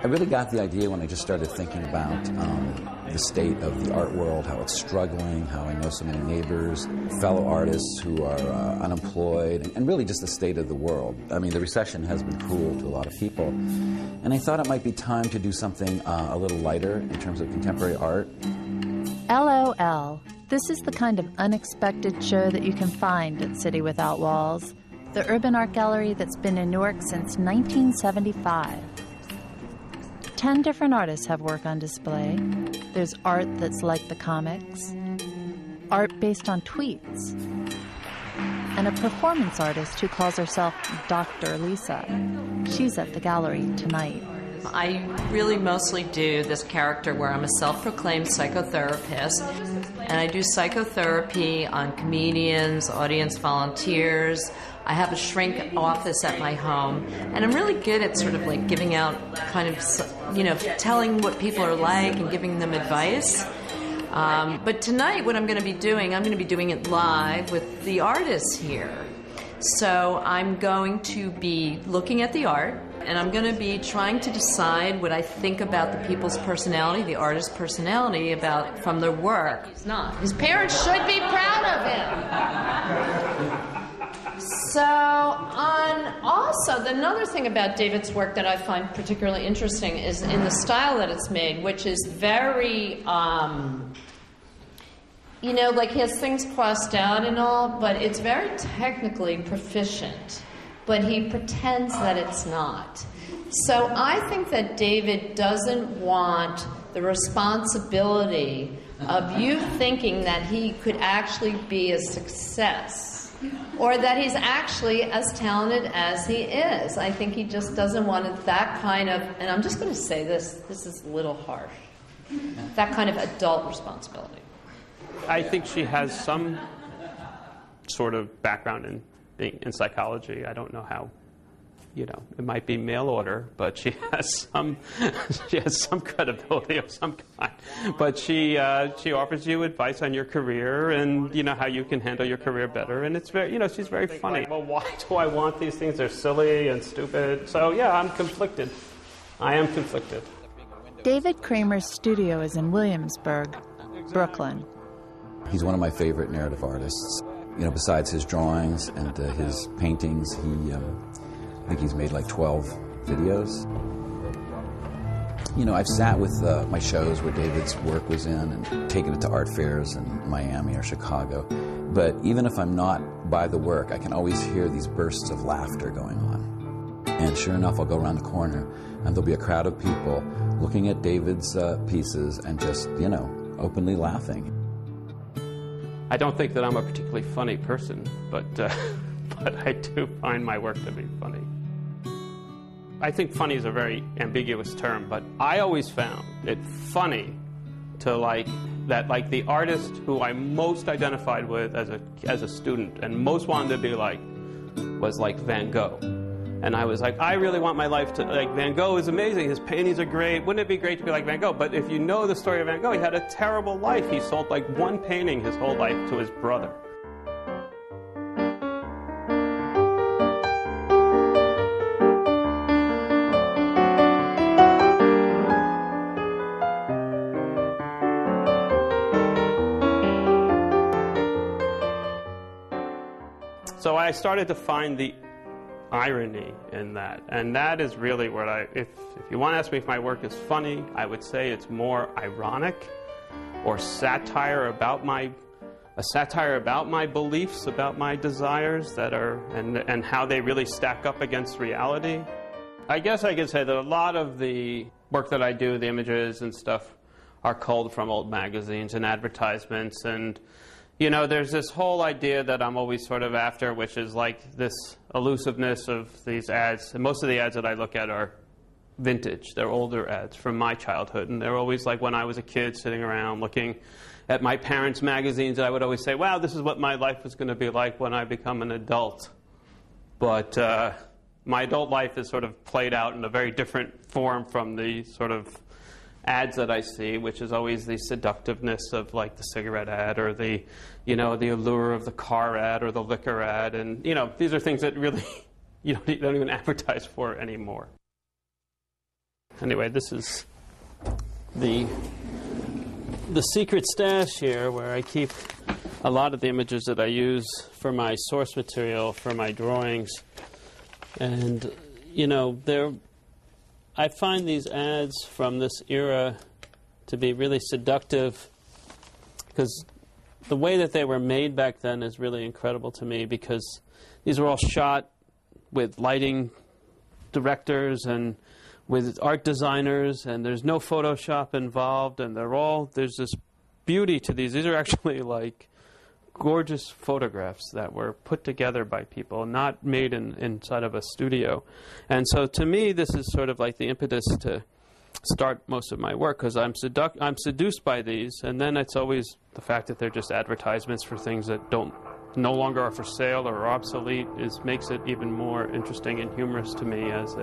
I really got the idea when I just started thinking about the state of the art world, how it's struggling, how I know so many neighbors, fellow artists who are unemployed, and really just the state of the world. I mean, the recession has been cruel to a lot of people. And I thought it might be time to do something a little lighter in terms of contemporary art. LOL. This is the kind of unexpected show that you can find at City Without Walls, the urban art gallery that's been in Newark since 1975. 10 different artists have work on display. There's art that's like the comics, art based on tweets, and a performance artist who calls herself Dr. Lisa. She's at the gallery tonight. I really mostly do this character where I'm a self-proclaimed psychotherapist, and I do psychotherapy on comedians, audience volunteers. I have a shrink office at my home, and I'm really good at sort of like giving out kind of, you know, telling what people are like and giving them advice. But tonight what I'm going to be doing, I'm going to be doing it live with the artists here. So I'm going to be looking at the art, and I'm going to be trying to decide what I think about the people's personality, the artist's personality, about from their work. He's not. His parents should be proud of him. So, also, another thing about David's work that I find particularly interesting is in the style that it's made, which is very, you know, like he has things crossed out and all, but it's very technically proficient, but he pretends that it's not. So I think that David doesn't want the responsibility of you thinking that he could actually be a success, or that he's actually as talented as he is. I think he just doesn't want that kind of, and I'm just going to say this is a little harsh, that kind of adult responsibility. I think she has some sort of background in psychology. I don't know how, you know, it might be mail order, but she has some credibility of some kind. But she offers you advice on your career and, you know, how you can handle your career better. And it's very, you know, she's very funny. Well, why do I want these things? They're silly and stupid. So yeah, I'm conflicted. I am conflicted. David Kramer's studio is in Williamsburg, Brooklyn. He's one of my favorite narrative artists. You know, besides his drawings and his paintings, I think he's made like 12 videos. You know, I've sat with my shows where David's work was in and taken it to art fairs in Miami or Chicago. But even if I'm not by the work, I can always hear these bursts of laughter going on. And sure enough, I'll go around the corner and there'll be a crowd of people looking at David's pieces and just, you know, openly laughing. I don't think that I'm a particularly funny person, but I do find my work to be funny. I think funny is a very ambiguous term, but I always found it funny to like the artist who I most identified with as a student and most wanted to be like was like Van Gogh. And I was like, I really want my life to, like, Van Gogh is amazing, his paintings are great, wouldn't it be great to be like Van Gogh? But if you know the story of Van Gogh, he had a terrible life. He sold like one painting his whole life to his brother. So I started to find the irony in that, and that is really what if you want to ask me if my work is funny, I would say it's more ironic or satire about my beliefs, about my desires that are and how they really stack up against reality. I guess I could say that a lot of the work that I do, the images and stuff, are culled from old magazines and advertisements. And you know, there's this whole idea that I'm always sort of after, which is like this elusiveness of these ads. And most of the ads that I look at are vintage. They're older ads from my childhood. And they're always like when I was a kid sitting around looking at my parents' magazines, I would always say, wow, this is what my life is going to be like when I become an adult. But my adult life is sort of played out in a very different form from the sort of ads that I see, which is always the seductiveness of like the cigarette ad or the, you know, the allure of the car ad or the liquor ad. And, you know, these are things that really you don't even advertise for anymore. Anyway, this is the secret stash here where I keep a lot of the images that I use for my source material, for my drawings. And, you know, I find these ads from this era to be really seductive because the way that they were made back then is really incredible to me, because these were all shot with lighting directors and with art designers, and there's no Photoshop involved, and there's this beauty to these. These are actually like gorgeous photographs that were put together by people, not made inside of a studio. And so to me, this is sort of like the impetus to start most of my work, because I'm seduced by these, and then it's always the fact that they're just advertisements for things that no longer are for sale or are obsolete makes it even more interesting and humorous to me as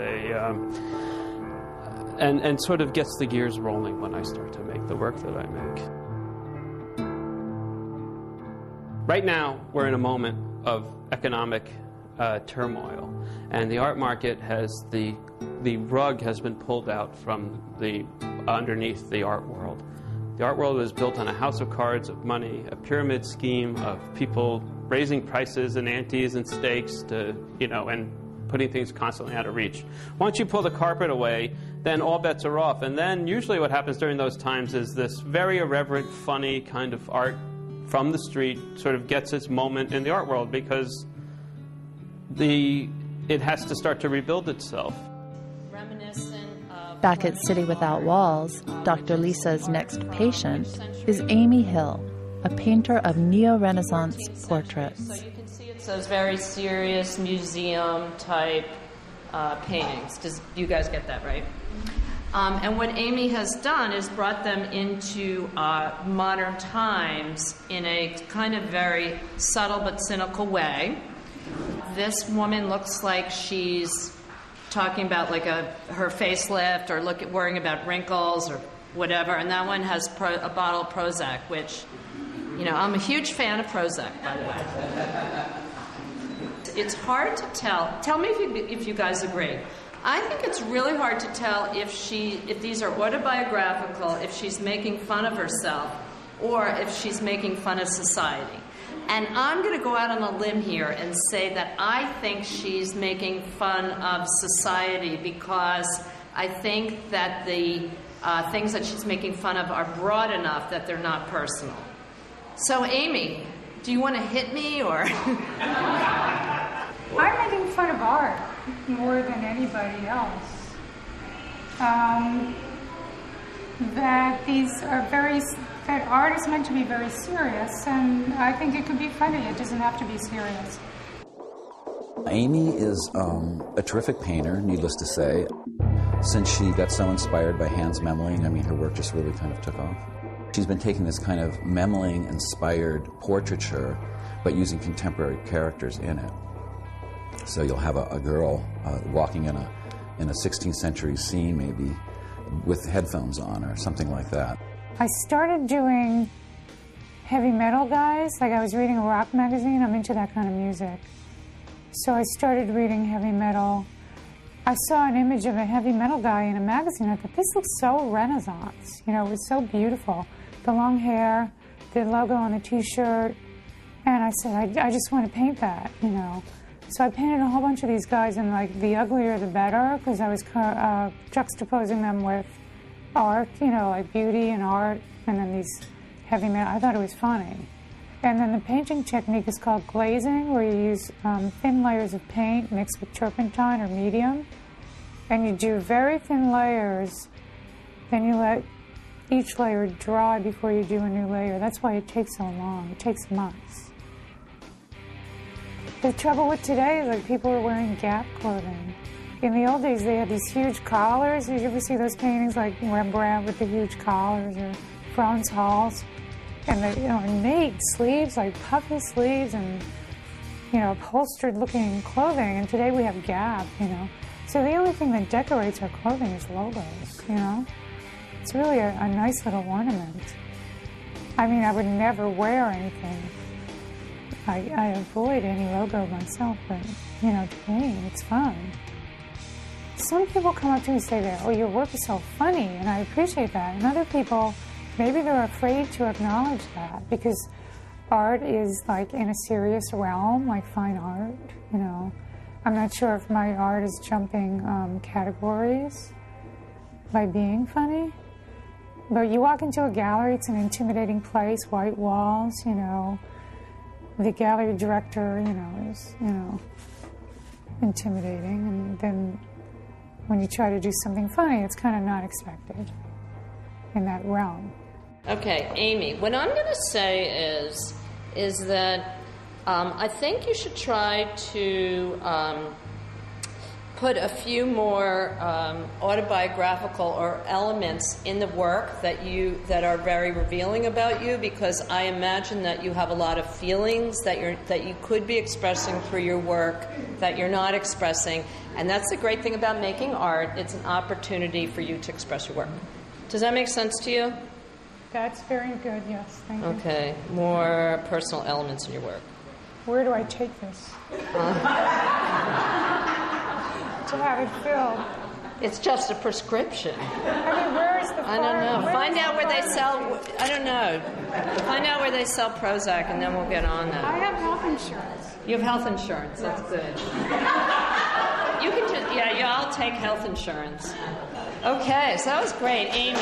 and sort of gets the gears rolling when I start to make the work that I make. Right now, we're in a moment of economic turmoil, and the art market the rug has been pulled out from underneath the art world. The art world was built on a house of cards of money, a pyramid scheme of people raising prices and antes and stakes and putting things constantly out of reach. Once you pull the carpet away, then all bets are off. And then usually what happens during those times is this very irreverent, funny kind of art from the street sort of gets its moment in the art world, because it has to start to rebuild itself. Back at City Without Walls, Dr. Lisa's next patient is Amy Hill, a painter of neo-Renaissance portraits. So you can see it's those very serious museum-type paintings. Do you guys get that, right? And what Amy has done is brought them into modern times in a kind of very subtle but cynical way. This woman looks like she's talking about like her facelift or worrying about wrinkles or whatever, and that one has a bottle of Prozac, which, you know, I'm a huge fan of Prozac, by the way. It's hard to tell. Tell me if you guys agree. I think it's really hard to tell if these are autobiographical, if she's making fun of herself, or if she's making fun of society. And I'm going to go out on a limb here and say that I think she's making fun of society, because I think that the things that she's making fun of are broad enough that they're not personal. So, Amy, do you want to hit me, or? I'm making fun of art more than anybody else. That art is meant to be very serious, and I think it could be funny. It doesn't have to be serious. Amy is a terrific painter, needless to say. Since she got so inspired by Hans Memling, I mean, her work just really kind of took off. She's been taking this kind of Memling-inspired portraiture, but using contemporary characters in it. So you'll have a girl walking in a 16th century scene, maybe, with headphones on or something like that. I started doing heavy metal guys. Like, I was reading a rock magazine. I'm into that kind of music. So I started reading heavy metal. I saw an image of a heavy metal guy in a magazine. I thought, this looks so Renaissance. You know, it was so beautiful. The long hair, the logo on the T-shirt. And I said, I just want to paint that, you know. So I painted a whole bunch of these guys, and like the uglier the better, because I was juxtaposing them with art, you know, like beauty and art, and then these heavy metal. I thought it was funny. And then the painting technique is called glazing, where you use thin layers of paint mixed with turpentine or medium. And you do very thin layers, then you let each layer dry before you do a new layer. That's why it takes so long. It takes months. The trouble with today is, like, people are wearing Gap clothing. In the old days, they had these huge collars. Did you ever see those paintings, like Rembrandt with the huge collars, or Frans Hals? And they, you know, ornate sleeves, like puffy sleeves, and, you know, upholstered-looking clothing. And today we have Gap, you know. So the only thing that decorates our clothing is logos, you know. It's really a nice little ornament. I mean, I would never wear anything. I avoid any logo myself, but, you know, to me, it's fun. some people come up to me and say that, oh, your work is so funny, and I appreciate that. And other people, maybe they're afraid to acknowledge that because art is like in a serious realm, like fine art, you know. I'm not sure if my art is jumping categories by being funny. But you walk into a gallery, it's an intimidating place, white walls, you know. The gallery director, you know, is, you know, intimidating. And then when you try to do something funny, it's kind of not expected in that realm. Okay, Amy, what I'm going to say is that I think you should try to put a few more autobiographical or elements in the work that are very revealing about you, because I imagine that you have a lot of feelings that you could be expressing through your work that you're not expressing, and that's the great thing about making art. It's an opportunity for you to express your work. Does that make sense to you? That's very good, yes, thank you. Okay, more personal elements in your work. Where do I take this? To have it filled. It's just a prescription. I mean, where is the I don't know. Find out where they sell, I don't know. Find out where they sell Prozac, and then we'll get on that. I have health insurance. You have health insurance. That's good. You can just, yeah, I'll take health insurance. Okay, so that was great. Amy.